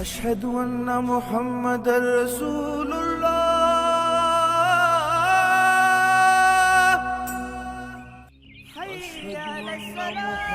अशहदु अन्ना मुहम्मदर रसूलुल्लाह। हय्या अलस्सलाह।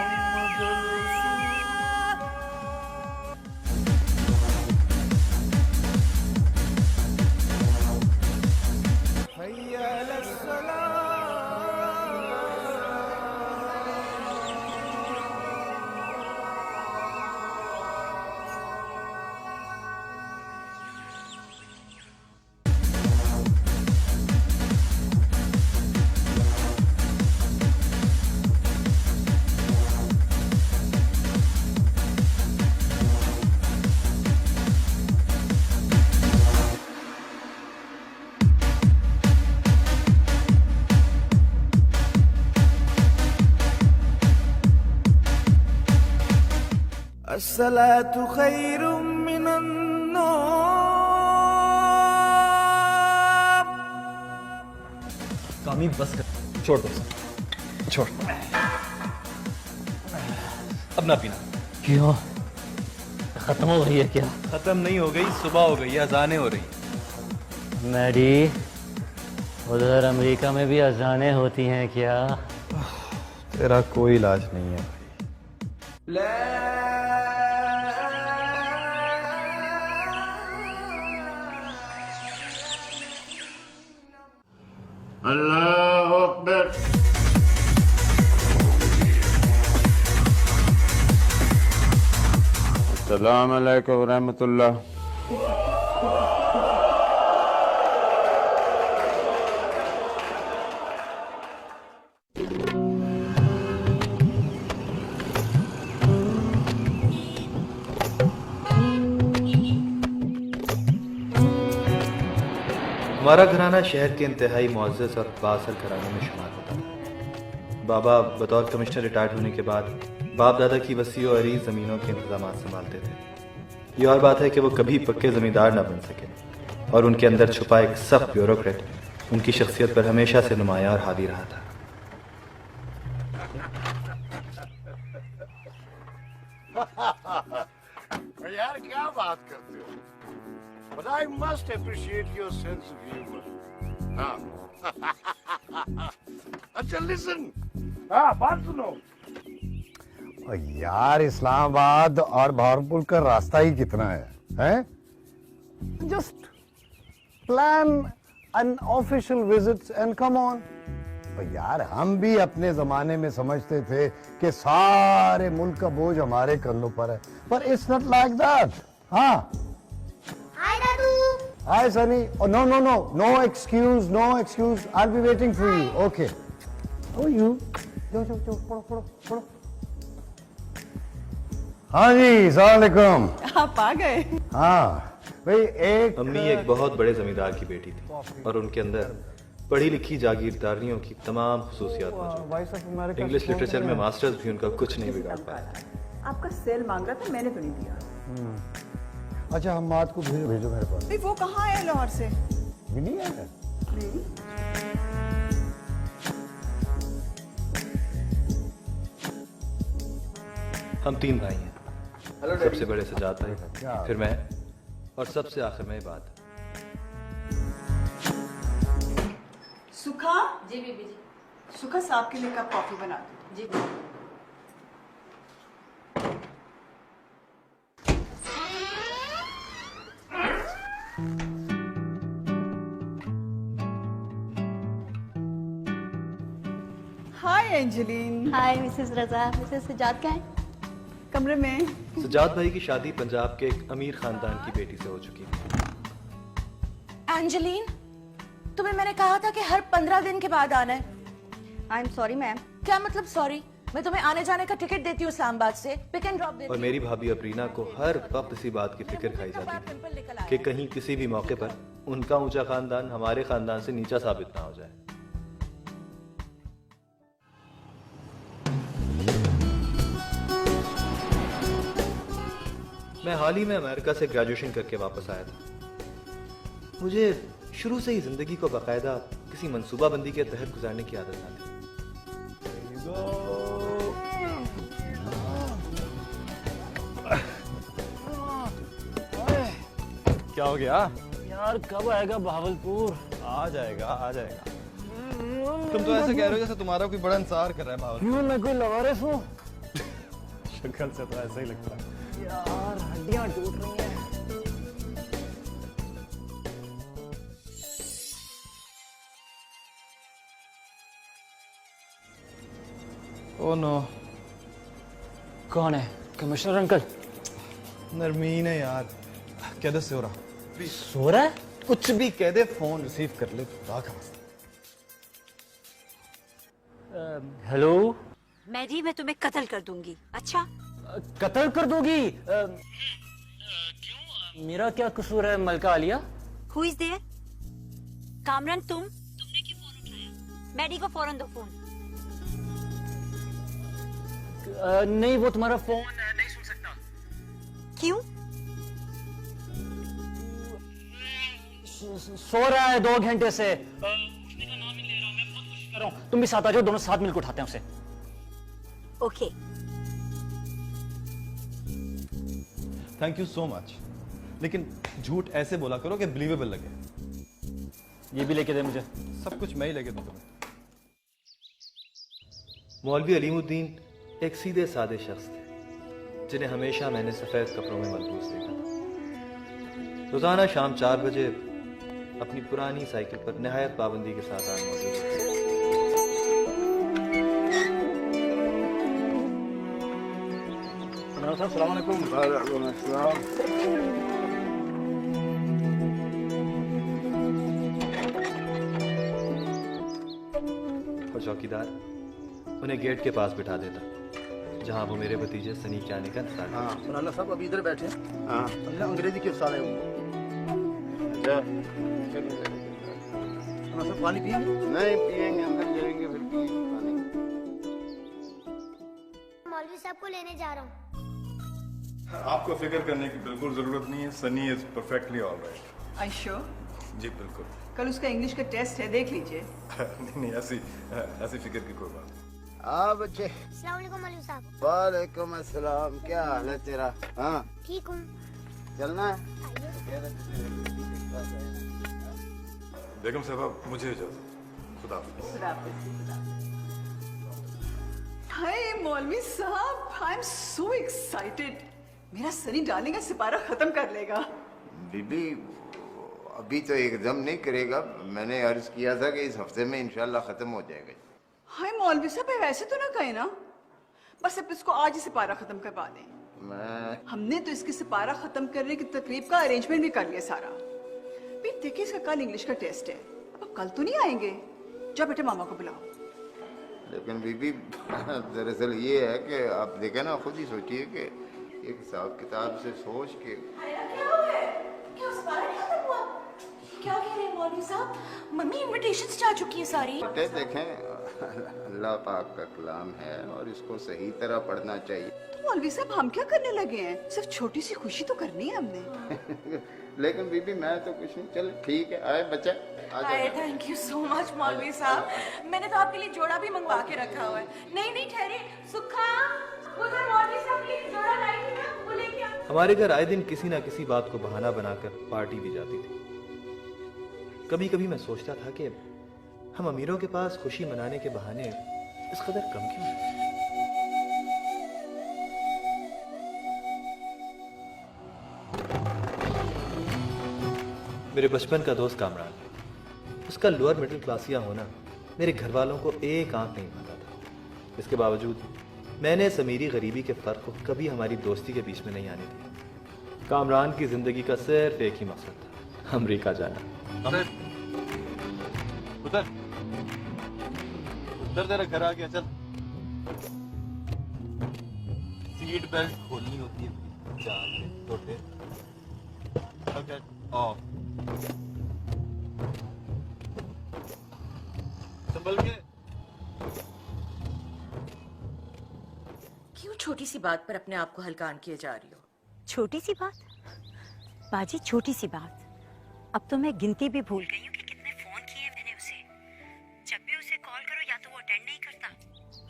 अस्सलातु खैरुम मिनन नौम। कामी बस कर, छोड़ दो छोड़। अब ना पीना। क्यों, खत्म हो गई है क्या? खत्म नहीं हो गई, सुबह हो गई, अजानें हो रही। मैडी, उधर अमेरिका में भी अजानें होती हैं क्या? तेरा कोई इलाज नहीं है। अल्लाह अकबर। अस्सलाम वालेकुम रहमतुल्लाह। हमारा घराना शहर के इंतहाई मुअज़्ज़ज़ और बाअसर घरानों में शुमार होता है। बाबा बतौर कमिश्नर रिटायर्ड होने के बाद बाप दादा की वसी और अरीज ज़मीनों के इंतजाम संभालते थे। ये और बात है कि वो कभी पक्के ज़मींदार न बन सके और उनके अंदर छुपा एक सख्त ब्यूरोक्रेट उनकी शख्सियत पर हमेशा से नुमायां और हावी रहा था। यार क्या बात करते हो? But I must appreciate your sense of humor. हाँ। अच्छा listen. हाँ बात सुनो। और यार इस्लामाबाद और बहरमपुर का रास्ता ही कितना है? हैं? Just plan an official visit and come on. और यार हम भी अपने जमाने में समझते थे कि सारे मुल्क का बोझ हमारे कंधों पर है, पर it's not like that. हाँ। Hi, Dadu. Hi, Sunny. Oh, no excuse, no excuse. I'll be waiting for you. Okay. How are you? जाओ, पढ़ो. हाँ जी, अस्सलाम वालेकुम। आप आ गए। हाँ, भाई एक अम्मी एक बहुत बड़े जमींदार की बेटी थी और उनके अंदर पढ़ी लिखी जागीरदारियों की तमाम खुसूसियात मौजूद। इंग्लिश लिटरेचर में मास्टर्स भी उनका कुछ नहीं बिगाड़ पाया। आपका सेल मांग रहा था, मैंने तो नहीं दिया। अच्छा, हम बात को भेजो मेरे पास। वो कहाँ है लाहौर से? भी नहीं आया? नहीं। हम 3 भाई हैं। सबसे बड़े सजाद भाई, फिर मैं और सबसे आखिर में बात। सुखा। जी बीबी जी। सुखा साहब के लिए कप कॉफी बना दो। जी बीबी। एंजेलिन। हाय मिसेस रजा, मिसेस सजाद कहाँ है? कमरे में। सजाद भाई की शादी पंजाब के एक अमीर खानदान की बेटी से हो चुकी है। एंजेलिन, तुम्हें मैंने कहा था कि हर 15 दिन के बाद आना है। I am sorry ma'am. क्या मतलब सॉरी? मैं तुम्हें आने जाने का टिकट देती हूँ इस्लामाबाद से, पिक एंड ड्रॉप देती और हूँ। मेरी भाभी अबरीना को हर वक्त इसी बात की फिक्र खाई जाती है कि कहीं किसी भी मौके पर उनका ऊंचा खानदान हमारे खानदान से नीचा साबित ना हो जाए। मैं हाल ही में अमेरिका से ग्रेजुएशन करके वापस आया था। मुझे शुरू से ही जिंदगी को बाकायदा किसी मंसूबाबंदी के तहत गुजारने की आदत ना थी। क्या हो गया? यार कब आएगा भावलपुर? आ जाएगा आ जाएगा। तुम तो ऐसे कह रहे हो जैसे तुम्हारा कोई बड़ा इंतजार कर रहा है भाव। क्यों, मैं कोई लवारिस हूँ? शक्ल से तो ऐसा ही लगता है। यार हड्डियां टूट रही हैं। Oh no. कौन है? Commissioner uncle? नरमीन है यार। कह दे सो रहा। सो रहा है? कुछ भी कह दे, फोन रिसीव कर ले। हेलो। मैडी, मैं तुम्हें कत्ल कर दूंगी। अच्छा? कत्ल कर दोगी? मेरा क्या कसूर है मलका Aliya? Who is there? Kamran, तुमने क्यों फोन उठाया? मैडी को फौरन दो फोन। नहीं, वो तुम्हारा फोन नहीं सुन सकता। क्यों? सो रहा है 2 घंटे से। उठने का नाम ही ले रहा हूं। मैं बहुत कोशिश कर रहा हूं। तुम भी साथ आ जाओ, दोनों साथ मिलकर उठाते हैं उसे। Okay. Thank you so much. लेकिन झूठ ऐसे बोला करो कि बिलीवेबल लगे। ये भी लेके दे मुझे। सब कुछ मैं ही लेके दूं तुम्हें। मौलवी अलीमुद्दीन एक सीधे साधे शख्स थे जिन्हें हमेशा मैंने सफेद कपड़ों में मलबूस देखा था। रोजाना शाम 4 बजे अपनी पुरानी साइकिल पर निहायत पाबंदी के साथ आने मौजूद थे। और चौकीदार उन्हें गेट के पास बिठा देता जहां वो मेरे भतीजे सनी के आने का इंतजार करते। मौलाना साहब अभी इधर बैठे। हाँ, अंग्रेजी के उस्ताद है वो। अच्छा, पानी पिएंगे? नहीं पिएंगे, अंदर जाएंगे फिर पिएंगे पानी। मौलवी साहब को लेने जा रहा हूँ। आपको फिक्र करने की बिल्कुल जरूरत नहीं है। Sunny is perfectly alright. I sure? जी बिल्कुल। कल उसका इंग्लिश का टेस्ट है, देख लीजिए। नहीं ऐसी फिक्र की कोई बात नहीं। हाँ बच्चे। अस्सलाम वालेकुम मौलवी साहब। वालेकुम अस्सलाम। क्या हाल है तेरा? हाँ, ठीक हूँ। चलना है? बेगम साहब मुझे इजाजत। खुदा हाफिज। हाय मौलवी साहब, आई एम सो एक्साइटेड। मेरा सनी डार्लिंग का सिपारा खत्म कर लेगा। बीबी अभी तो एकदम नहीं करेगा। मैंने अर्ज किया था कि इस हफ्ते में इंशाल्लाह खत्म हो जाएगा। हाय मौलवी साहब, वैसे तो ना कहे ना, बस अब इसको आज ही सिपारा खत्म करवा दें। हमने तो इसके सिपारा खत्म करने की तकरीब का अरेंजमेंट भी कर लिया सारा। भी देखिए, इसका कल इंग्लिश का टेस्ट है। अब कल तो नहीं आएंगे। जाओ बेटे, मामा को बुलाओ। लेकिन बीबी दरअसल ये है कि आप देखें ना, खुद ही सोचिए कि एक हिसाब किताब से सोच के। क्या कह रहे हैं मौलवी साहब? मम्मी इनविटेशंस जा चुकी हैं सारी। देखें, अल्लाह पाक का कलाम है और इसको सही तरह पढ़ना चाहिए। तो मौलवी साहब हम क्या करने लगे हैं? सिर्फ छोटी सी खुशी तो करनी है हमने। लेकिन बीबी मैं तो कुछ नहीं। चल ठीक है, आए बच्चा। हाय, थैंक यू सो मच मौलवी साहब। मैंने तो आपके लिए जोड़ा भी मंगवा के रखा हुआ है। नहीं ठहरे, सुखा उधर मौलवी साहब के लिए जोड़ा लाई थी ना, वो लेके आ। हमारे घर आए दिन किसी ना किसी बात को बहाना बनाकर पार्टी भी जाती थी। कभी कभी मैं सोचता था कि हम अमीरों के पास खुशी मनाने के बहाने इस कदर कम क्यों हैं? मेरे बचपन का दोस्त कामरान, उसका लोअर मिडिल क्लासिया होना मेरे घर वालों को एक आंख नहीं भाता था। इसके बावजूद मैंने इस अमीरी गरीबी के फ़र्क को कभी हमारी दोस्ती के बीच में नहीं आने दिया। कामरान की ज़िंदगी का सिर्फ एक ही मकसद था, अमेरिका जाना। उधर तेरा घर आ गया, चल। सीट बेल्ट खोलनी होती है जान के, छोटे। Okay, of. संभल के। क्यों छोटी सी बात पर अपने आप को हल्कान किए जा रही हो? छोटी सी बात बाजी, छोटी सी बात। अब तो मैं गिनती भी भूल गई हूँ कि कितने फोन किए मैंने उसे। जब भी उसे कॉल करो या तो वो अटेंड नहीं करता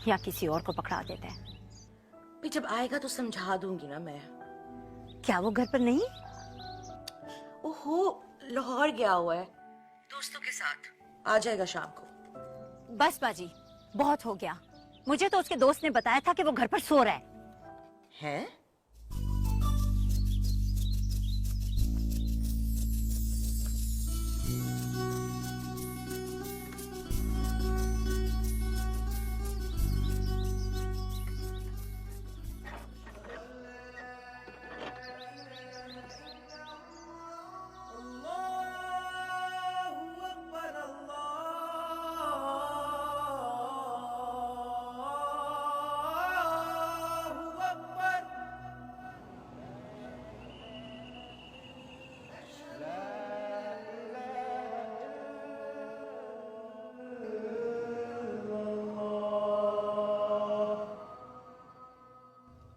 या किसी और को पकड़ा देता है। भी जब आएगा तो समझा दूंगी ना मैं। क्या वो घर पर नहीं? ओहो, लाहौर गया हुआ है दोस्तों के साथ, आ जाएगा शाम को। बस बाजी, बहुत हो गया। मुझे तो उसके दोस्त ने बताया था कि वो घर पर सो रहा है?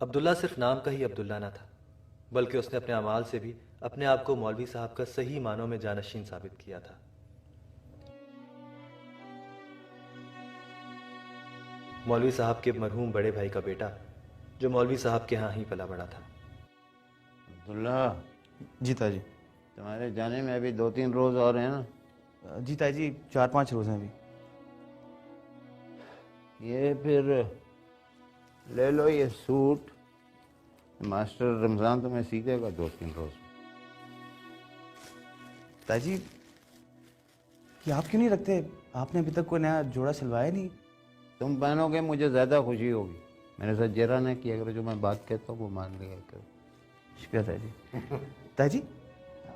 अब्दुल्ला सिर्फ नाम का ही अब्दुल्ला ना था, बल्कि उसने अपने अमाल से भी अपने आप को मौलवी साहब का सही मानों में जानशीन साबित किया था। मौलवी साहब के मरहूम बड़े भाई का बेटा, जो मौलवी साहब के यहाँ ही पला बड़ा था। अब्दुल्ला जी ताजी। तुम्हारे जाने में अभी 2-3 रोज और हैं ना? जी ताजी, 4-5 रोज हैं अभी। ये फिर ले लो ये सूट, मास्टर रमजान तुम्हें सीखेगा 2-3 रोज। ताजी, ये आप क्यों नहीं रखते? आपने अभी तक कोई नया जोड़ा सिलवाया नहीं। तुम पहनोगे मुझे ज्यादा खुशी होगी। मेरे साथ जरा ना किया करो, जो मैं बात कहता हूँ वो मान लिया करो। शुक्रिया ताजी। ताजी,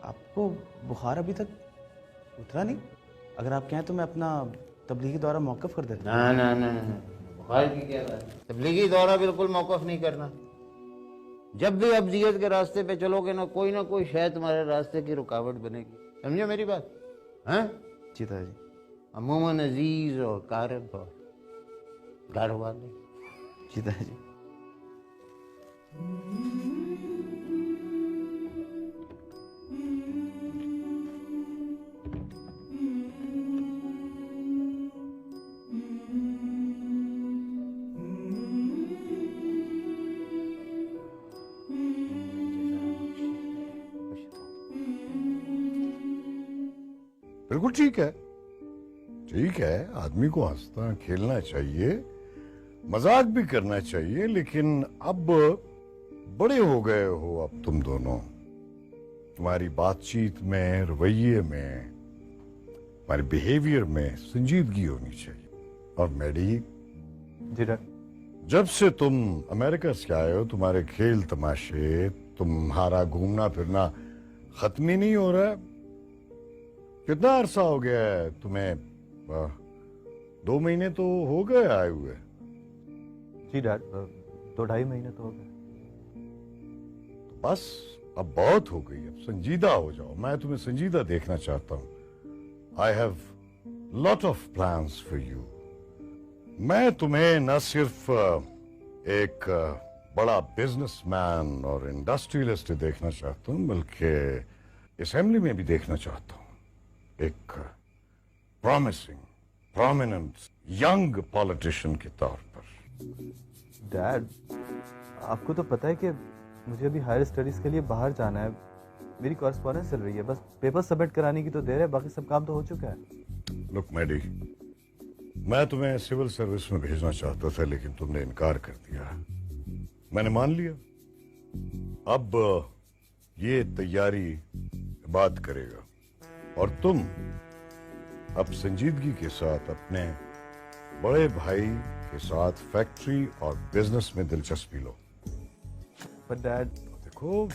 आपको बुखार अभी तक उतरा नहीं? अगर आप कहें तो मैं अपना तबलीगी दौरा मौकूफ कर देता हूँ। ना बुखार की क्या बात है? तबलीगी दौरा बिल्कुल मौकूफ नहीं करना। जब भी अब्दियत के रास्ते पे चलोगे ना कोई शायद तुम्हारे रास्ते की रुकावट बनेगी। समझो मेरी बात? हैं? जी ताजी। अमूमन अजीज और कारब और घर वाले। जी ताजी। बिल्कुल ठीक है, आदमी को हंसना खेलना चाहिए, मजाक भी करना चाहिए, लेकिन अब बड़े हो गए हो अब तुम दोनों। तुम्हारी बातचीत में, रवैये में, तुम्हारे बिहेवियर में संजीदगी होनी चाहिए। और मैडी जी डर, जब से तुम अमेरिका से आए हो, तुम्हारे खेल तमाशे, तुम्हारा घूमना फिरना खत्म ही नहीं हो रहा है। कितना अरसा हो गया है तुम्हें? 2 महीने तो हो गए आए हुए। जी डैड, 2-2.5 महीने तो हो गए। बस अब बहुत हो गई, अब संजीदा हो जाओ। मैं तुम्हें संजीदा देखना चाहता हूँ। I have lot of plans for you. मैं तुम्हें न सिर्फ एक बड़ा बिजनेसमैन और इंडस्ट्रियलिस्ट देखना चाहता हूँ, बल्कि असेंबली में भी देखना चाहता हूँ। एक प्रॉमिसिंग, प्रोमिनेंट यंग पॉलिटिशियन के तौर पर। डैड, आपको तो पता है कि मुझे अभी हायर स्टडीज के लिए बाहर जाना है। मेरी कॉरेस्पॉन्डेंस चल रही है, बस पेपर सबमिट कराने की तो देर है, बाकी सब काम तो हो चुका है। लुक मैडी, मैं तुम्हें सिविल सर्विस में भेजना चाहता था, लेकिन तुमने इनकार कर दिया। मैंने मान लिया। अब ये तैयारी बात करेगा, और तुम अब संजीदगी के साथ अपने बड़े भाई के साथ फैक्ट्री और बिजनेस में दिलचस्पी लो। पर डैड, देखो,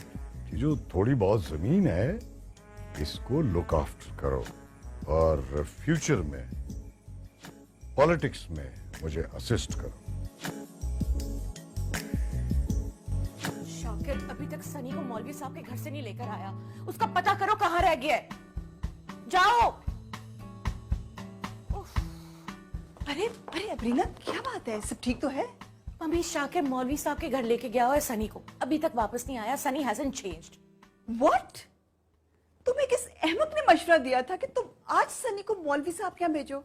ये जो थोड़ी बहुत जमीन है इसको लुक आफ्टर करो और फ्यूचर में पॉलिटिक्स में मुझे असिस्ट करो। शाकिर अभी तक सनी को मौलवी साहब के घर से नहीं लेकर आया। उसका पता करो कहाँ रह गया है। जाओ। अरे अरे अबरीना, क्या बात है? सब ठीक तो है? मम्मी, शाकिर मौलवी साहब के घर लेके गया हुआ है सनी को, अभी तक वापस नहीं आया। Sunny hasn't changed. व्हाट? तुम्हें किस अहमक ने मशवरा दिया था कि तुम आज सनी को मौलवी साहब क्या भेजो?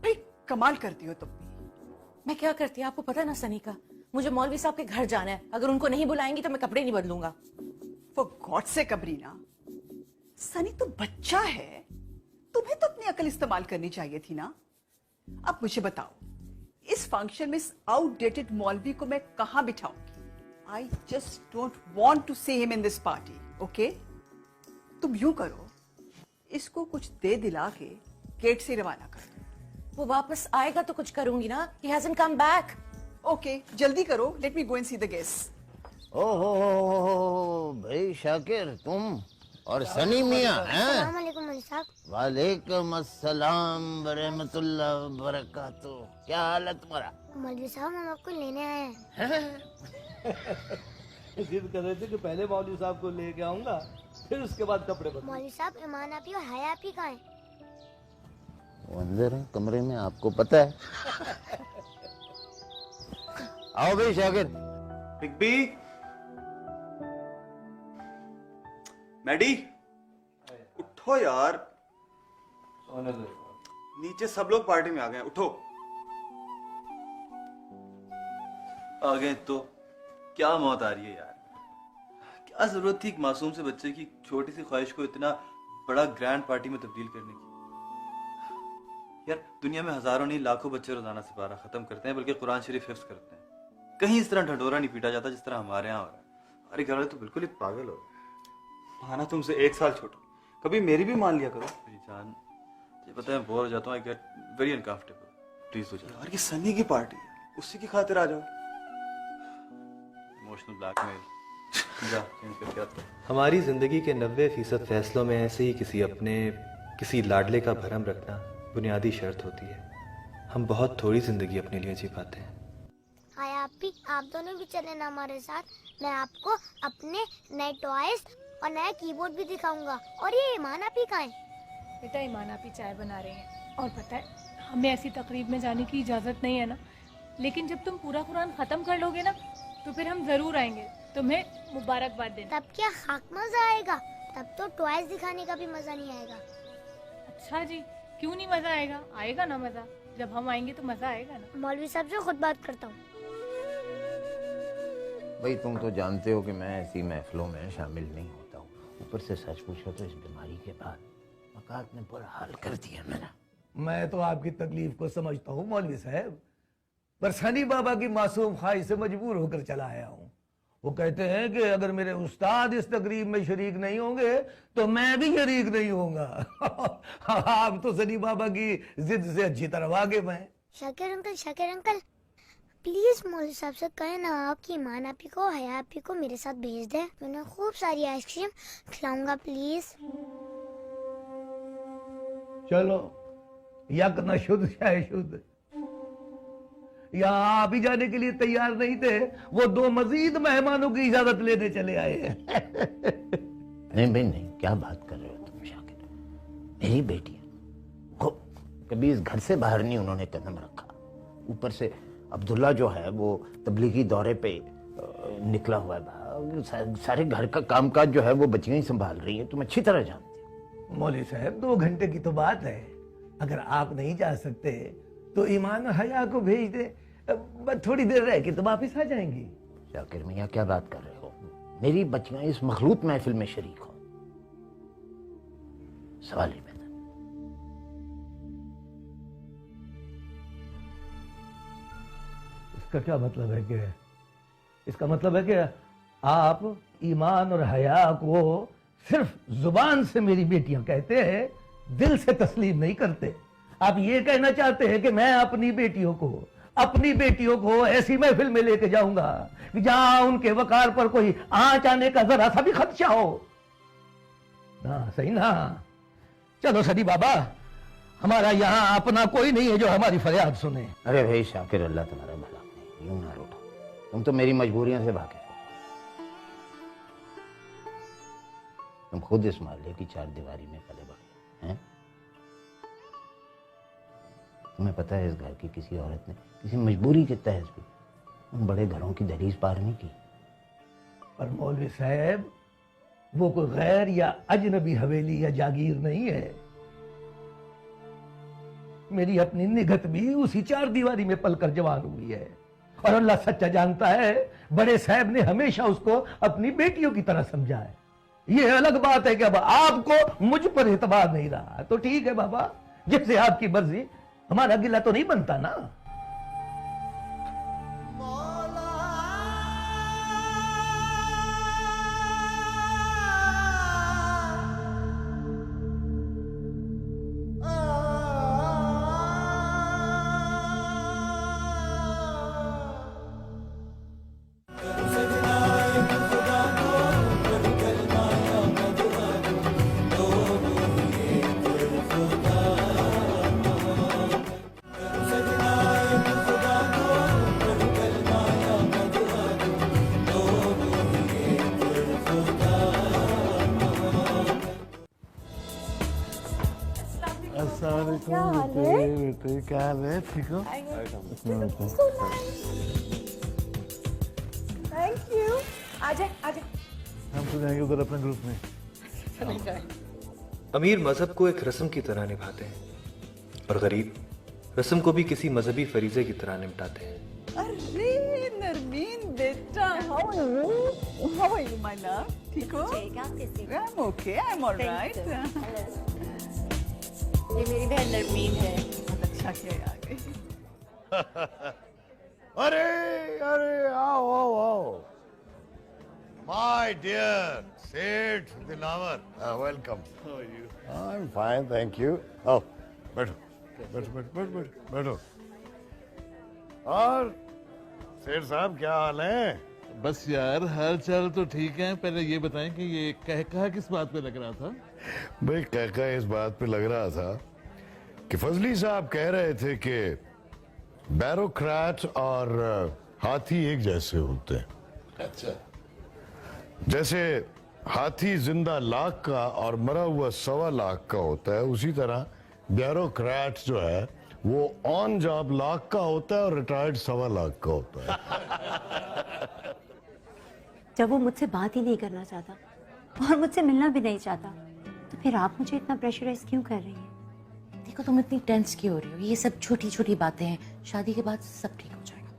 भाई कमाल करती हो तुम भी। मैं क्या करती, आपको पता है ना सनी का। मुझे मौलवी साहब के घर जाना है, अगर उनको नहीं बुलाएंगी तो मैं कपड़े नहीं बदलूंगा। फॉर गॉड से अबरीना, सनी तो बच्चा है, तुम्हें तो अपनी अकल इस्तेमाल करनी चाहिए थी ना। अब मुझे बताओ, इस फंक्शन में इस आउटडेटेड मौलवी को मैं कहां बिठाऊंगी? I just don't want to see him in this party, okay? तुम यूं करो, इसको कुछ दे दिला के गेट से रवाना कर दो। वो वापस आएगा तो कुछ करूंगी ना। He hasn't come back. Okay, जल्दी करो, let me go and see the guest. ओहो भाई शाकिर, तुम और सनी मियां हैं? अस्सलाम वालेकुम मौलवी साहब। वालेकुम अस्सलाम बरहमतुल्लाह बरकातुहू। क्या हाल है तुम्हारा? मौलवी साहब, हम आपको लेने आए हैं। जिद कर रहे थे कि पहले मौलवी साहब को लेके आऊंगा, फिर उसके बाद कपड़े बदलूंगा। मौलवी साहब, ईमान आपी और हया आपी कहाँ है? वो अंदर है कमरे में, आपको पता है। आओ भाई शाकिर। बिग बी, मैडी, उठो यार। नीचे सब लोग पार्टी में आ गए, उठो। आ गए तो क्या मौत आ रही है यार? क्या जरूरत थी एक मासूम से बच्चे की छोटी सी ख्वाहिश को इतना बड़ा ग्रैंड पार्टी में तब्दील करने की? यार दुनिया में हजारों नहीं लाखों बच्चे रोजाना सिपारा खत्म करते हैं, बल्कि कुरान शरीफ हिफ्ज करते हैं। कहीं इस तरह ढंढोरा नहीं पीटा जाता जिस तरह हमारे यहाँ हो रहा है। हमारे घर वाले तो बिल्कुल ही पागल हो रहे। माना तुमसे 1 साल छोटा, कभी मेरी भी मान लिया करो। मेरी जान, ये पता है बोर हो जाता हूँ, I get very uncomfortable. Please हो जाओ यार, ये सनी की पार्टी है, उसी की खातिर आ जाओ। Emotional blackmail. जा चेंज करके आता हूं। हमारी जिंदगी के 90% फैसलों में ऐसे ही किसी लाडले का भरम रखना बुनियादी शर्त होती है। हम बहुत थोड़ी जिंदगी अपने लिए जी पाते हैं। हाय आपी, आप दोनों भी चले ना हमारे साथ। मैं आपको अपने नए टॉयज और नया कीबोर्ड भी दिखाऊंगा। और ये ईमान आपी कहाँ है? बेटा, ईमान आपी चाय बना रहे हैं। और पता है, हमें ऐसी तकरीब में जाने की इजाजत नहीं है ना, लेकिन जब तुम पूरा कुरान खत्म कर लोगे ना, तो फिर हम जरूर आएंगे तुम्हें मुबारकबाद देने। तब क्या खाक मजा आएगा? तब तो टॉयज दिखाने का भी मजा नहीं आएगा। अच्छा जी, क्यों नहीं मजा आएगा? आएगा ना मजा, जब हम आएंगे तो मजा आएगा ना। मौलवी साहब से खुद बात करता हूँ। भाई तुम तो जानते हो कि मैं ऐसी महफिलों में शामिल नहीं होता हूँ। ऊपर से सच पूछो तो इस बीमारी के बाद मकात ने बुरा हाल कर दिया मेरा। मैं तो आपकी तकलीफ को समझता हूँ मौलवी साहब, पर सनी बाबा की मासूम ख्वाहिश से मजबूर होकर चला आया हूँ। वो कहते हैं कि अगर मेरे उस्ताद इस तकरीब में शरीक नहीं होंगे तो मैं भी शरीक नहीं होऊंगा। आप तो सनी बाबा की जिद से अच्छी तरह वाकिफ हैं। शाकिर अंकल, प्लीज मौलवी साहब से कहें ना आपकी ईमान आपी को, हया आपी को मेरे साथ भेज दें। मैं उन्हें खूब सारी आइसक्रीम खिलाऊंगा प्लीज। चलो, यक न शुद्ध शाय शुद्ध। यहाँ आप ही जाने के लिए तैयार नहीं थे, वो 2 मजीद मेहमानों की इजाजत लेने चले आए हैं। नहीं भाई नहीं, क्या बात कर रहे हो तुम शाकिर? मेरी बेटी है, कभी इस घर से बाहर नहीं उन्होंने कदम रखा। ऊपर से अब्दुल्ला जो है वो तबलीगी दौरे पे निकला हुआ है। सारे घर का कामकाज जो है वो बच्चियां ही संभाल रही हैं, तुम अच्छी तरह जानते हो। मौलवी साहब, 2 घंटे की तो बात है। अगर आप नहीं जा सकते तो ईमान और हया को भेज दे, थोड़ी देर रह के तो वापिस आ जाएंगी। शाकिर मियाँ क्या बात कर रहे हो? मेरी बच्चियां इस मखलूत महफिल में शरीक हो, सवाल ही पैदा। इसका क्या मतलब है कि इसका मतलब है कि आप ईमान और हया को सिर्फ जुबान से मेरी बेटियां कहते हैं, दिल से तस्लीम नहीं करते। आप ये कहना चाहते हैं कि मैं अपनी बेटियों को अपनी बेटियों को ऐसी महफिल में लेके जाऊंगा कि जहां उनके वकार पर कोई आंच आने का जरा सा भी खदशा हो ना। सही ना? चलो सदी बाबा, हमारा यहाँ अपना कोई नहीं है जो हमारी फरियाद सुने। अरे भाई शाकिर, अल्लाह तुम्हारा भला करे, यूं ना रूठो, तुम तो मेरी मजबूरियों से वाकिफ हो। तुम खुद इस मोहल्ले की चार दीवारी में पले बढ़े हैं। तुम्हें पता है इस घर की किसी औरत ने किसी मजबूरी के तहत भी उन बड़े घरों की दहलीज पार नहीं की। पर मौलवी साहब, वो कोई गैर या अजनबी हवेली या जागीर नहीं है। मेरी अपनी निगत भी उसी चार दीवारी में पलकर जवान हुई है, और अल्लाह सच्चा जानता है, बड़े साहब ने हमेशा उसको अपनी बेटियों की तरह समझा है। ये अलग बात है कि अब आपको मुझ पर एतबार नहीं रहा, तो ठीक है बाबा, जैसे आपकी मर्जी, हमारा गिला तो नहीं बनता ना। क्या हाल है? ठीक हो? Thank you. आजा आजा। हम तो जाएंगे उधर अपने ग्रुप में। अमीर मजहब को एक रस्म की तरह निभाते हैं, और गरीब रस्म को भी किसी मजहबी फरीजे की तरह निपटाते हैं। अरे नरमीन बेटा, how are you my love? ठीक हो? I am okay, I am alright. ये मेरी बहन नरमीन है। बहुत अच्छा किया आ गई। अरे अरे आओ आओ आओ, माय डियर सेठ Dilawar, welcome. I am fine, thank you. आओ बैठो बैठो बैठो बैठो बैठो। और सेठ साहब क्या हाल है? बस यार, हाल चाल तो ठीक है। पहले ये बताएं कि ये कहका किस बात पे लग रहा था? भाई कहका इस बात पे लग रहा था कि फजली साहब कह रहे थे कि बैरोक्रेट और हाथी एक जैसे होते हैं। अच्छा। जैसे हाथी जिंदा लाख का और मरा हुआ 1.25 लाख का होता है, उसी तरह ब्यूरोक्रेट जो है वो ऑन जॉब लाख का होता है और रिटायर्ड 1.25 लाख का होता है। जब वो मुझसे बात ही नहीं करना चाहता और मुझसे मिलना भी नहीं चाहता, तो फिर आप मुझे इतना प्रेशराइज क्यों कर रही हैं? देखो, तुम इतनी टेंस क्यों हो रही हो? ये सब छोटी छोटी बातें हैं, शादी के बाद सब ठीक हो जाएगा।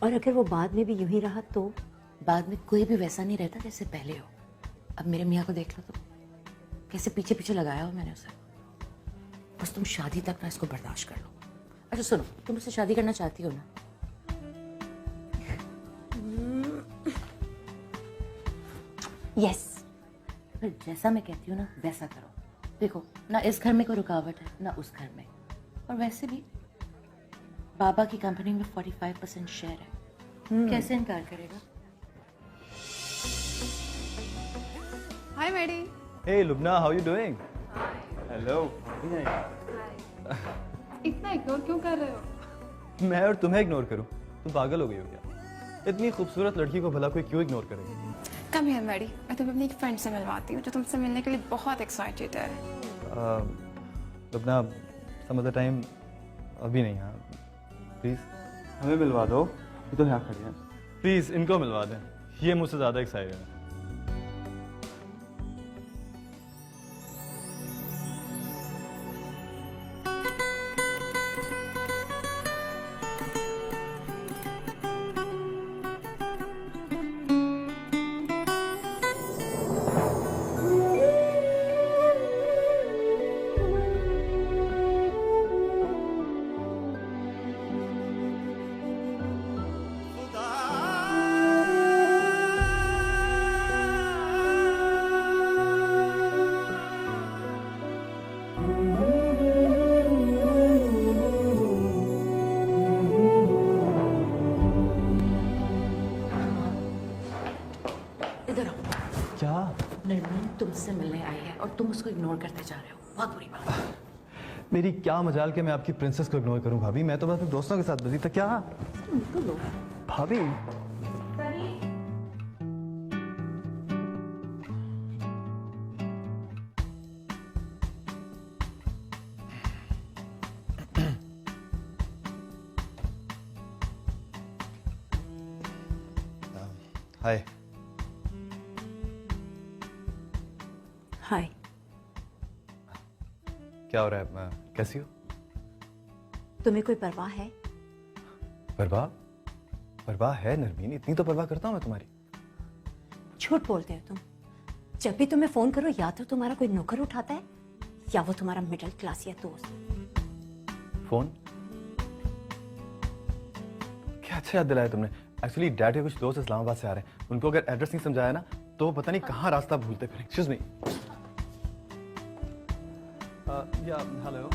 और अगर वो बाद में भी यूं ही रहा तो? बाद में कोई भी वैसा नहीं रहता जैसे पहले हो। अब मेरे मियाँ को देख लो, तो कैसे पीछे पीछे लगाया हो मैंने उसे। बस तुम शादी तक ना इसको बर्दाश्त कर लो। अच्छा सुनो, तुम उससे शादी करना चाहती हो ना? यस। फिर जैसा मैं कहती हूँ ना वैसा करो। देखो ना, इस घर में कोई रुकावट है ना उस घर में, और वैसे भी बाबा की कंपनी में 45% शेयर है। कैसे इनकार करेगा? Hi Maddy. Hey Lubna, how you doing? Hello. इतना इग्नोर क्यों कर रहे हो? मैं और तुम्हें इग्नोर करूं? तुम पागल हो गई हो क्या? इतनी खूबसूरत लड़की को भला कोई क्यों इग्नोर करेगा? कम हियर मैडी, मैं तुम्हें अपनी एक फ्रेंड से मिलवाती हूँ जो तुमसे मिलने के लिए बहुत एक्साइटेड है। लुबना, सम ऑफ द टाइम अभी नहीं। हाँ प्लीज़ हमें मिलवा दो, ये तो यहाँ खड़ी हैं। प्लीज़ इनको मिलवा दें, ये मुझसे ज़्यादा एक्साइटेड है। मुझसे मिलने आई है और तुम उसको इग्नोर करते जा रहे हो, बहुत बुरी बात है। मेरी क्या मजाल कि मैं आपकी प्रिंसेस को इग्नोर करूं भाभी, मैं तो बस अपने दोस्तों के साथ बिजी था। क्या भाभी? हाय। हाय। क्या हो रहा है? कैसी हो? तुम्हें कोई परवाह है? परवाह? परवाह है नरमीन, इतनी तो परवाह करता हूं मैं तुम्हारी। झूठ बोलते हो तुम। जब भी तुम्हें फोन करो या तो तुम्हारा कोई नौकर उठाता है या वो तुम्हारा मिडिल क्लास या दोस्त। फोन? क्या अच्छा याद दिलाया तुमने। एक्चुअली डैड के कुछ दोस्त इस्लामाबाद से आ रहे हैं, उनको अगर एड्रेस नहीं समझाया ना तो वो पता नहीं कहाँ रास्ता भूलते फिर। Excuse me. या हेलो।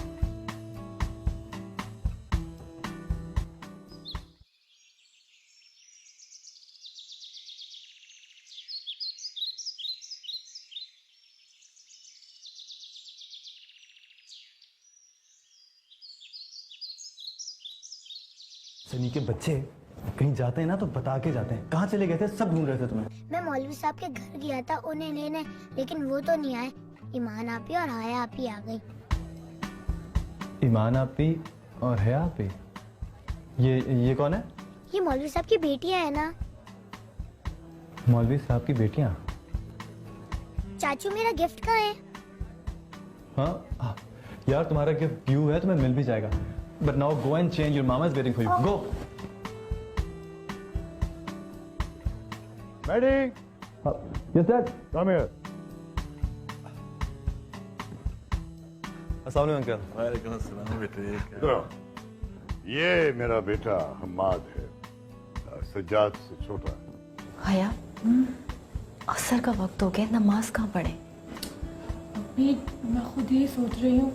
सनी के बच्चे कहीं जाते हैं ना तो बता के जाते हैं। कहाँ चले गए थे? सब ढूंढ रहे थे तुम्हें। मैं मौलवी साहब के घर गया था उन्हें लेने, लेकिन वो तो नहीं आए। ईमान आपी और हया आपी आ गई। ईमान आपी और हया आपी? ये कौन है? ये मौलवी साहब की बेटियां है ना। मौलवी साहब की बेटियां? चाचू मेरा गिफ्ट कहाँ है? हाँ यार, तुम्हारा गिफ्ट ड्यू है, तुम्हें मिल भी जाएगा। But now go and change, your mama is waiting for you. Go. Ready? Yes, Dad. Come here. अस्सलाम वालेकुम अंकल। वालेकुम अस्सलाम बेटे। इधर आओ। ये मेरा बेटा हम्माद है, सज्जाद से छोटा है। हया, असर का वक्त हो गया, नमाज कहाँ पढ़े? अभी मैं खुद ही सोच रही हूँ